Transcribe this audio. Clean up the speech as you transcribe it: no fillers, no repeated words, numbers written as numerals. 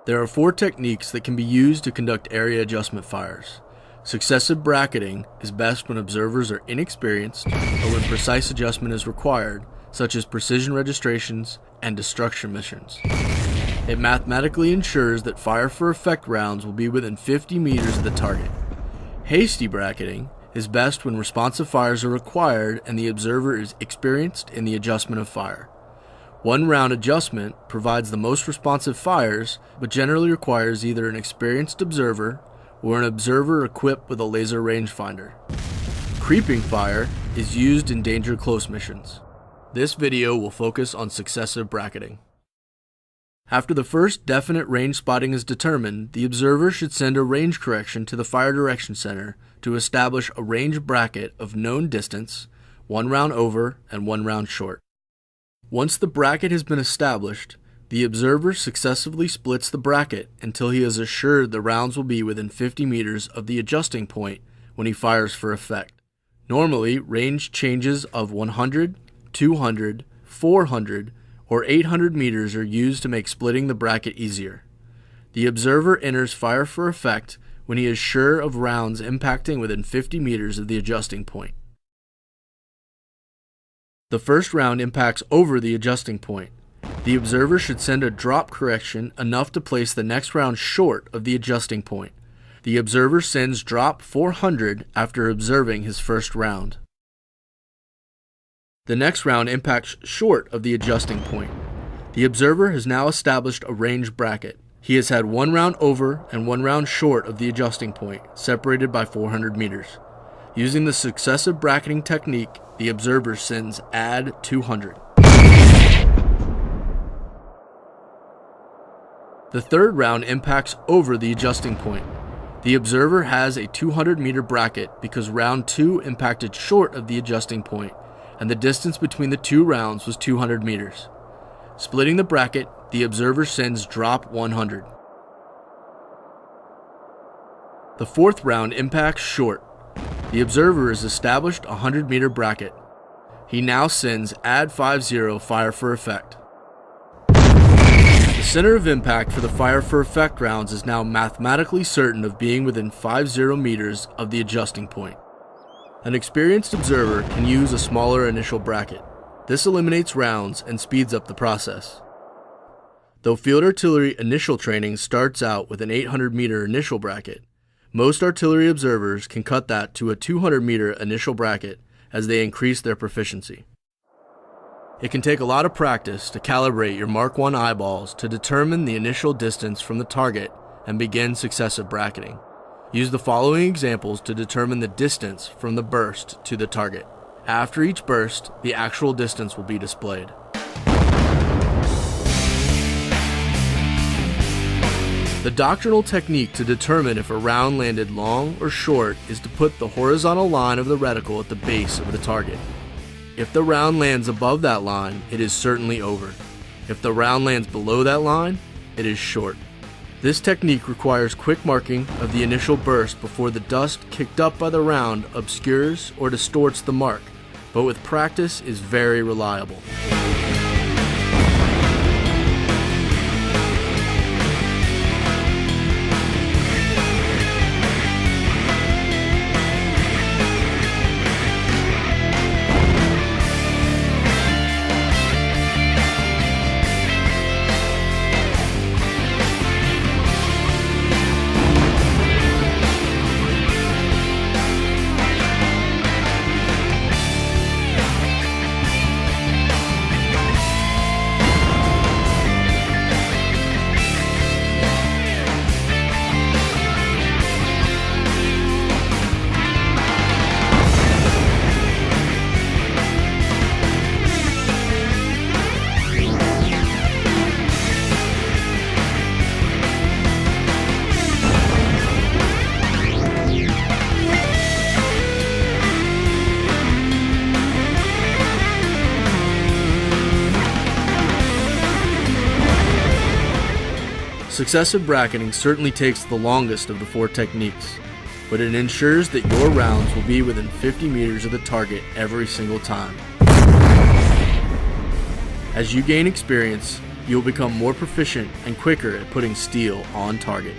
There are 4 techniques that can be used to conduct area adjustment fires. Successive bracketing is best when observers are inexperienced or when precise adjustment is required, such as precision registrations and destruction missions. It mathematically ensures that fire for effect rounds will be within 50 meters of the target. Hasty bracketing is best when responsive fires are required and the observer is experienced in the adjustment of fire. 1 round adjustment provides the most responsive fires, but generally requires either an experienced observer or an observer equipped with a laser rangefinder. Creeping fire is used in danger close missions. This video will focus on successive bracketing. After the first definite range spotting is determined, the observer should send a range correction to the Fire Direction Center to establish a range bracket of known distance, 1 round over and 1 round short. Once the bracket has been established, the observer successively splits the bracket until he is assured the rounds will be within 50 meters of the adjusting point when he fires for effect. Normally, range changes of 100, 200, 400, or 800 meters are used to make splitting the bracket easier. The observer enters fire for effect when he is sure of rounds impacting within 50 meters of the adjusting point. The first round impacts over the adjusting point. The observer should send a drop correction enough to place the next round short of the adjusting point. The observer sends drop 400 after observing his first round. The next round impacts short of the adjusting point. The observer has now established a range bracket. He has had 1 round over and 1 round short of the adjusting point, separated by 400 meters. Using the successive bracketing technique, the observer sends add 200. The third round impacts over the adjusting point. The observer has a 200-meter bracket because round 2 impacted short of the adjusting point, and the distance between the 2 rounds was 200 meters. Splitting the bracket, the observer sends drop 100. The fourth round impacts short. The observer has established a 100-meter bracket. He now sends add 50 fire for effect. The center of impact for the fire for effect rounds is now mathematically certain of being within 50 meters of the adjusting point. An experienced observer can use a smaller initial bracket. This eliminates rounds and speeds up the process. Though field artillery initial training starts out with an 800-meter initial bracket, most artillery observers can cut that to a 200-meter initial bracket as they increase their proficiency. It can take a lot of practice to calibrate your Mark I eyeballs to determine the initial distance from the target and begin successive bracketing. Use the following examples to determine the distance from the burst to the target. After each burst, the actual distance will be displayed. The doctrinal technique to determine if a round landed long or short is to put the horizontal line of the reticle at the base of the target. If the round lands above that line, it is certainly over. If the round lands below that line, it is short. This technique requires quick marking of the initial burst before the dust kicked up by the round obscures or distorts the mark, but with practice is very reliable. Successive bracketing certainly takes the longest of the 4 techniques, but it ensures that your rounds will be within 50 meters of the target every single time. As you gain experience, you'll become more proficient and quicker at putting steel on target.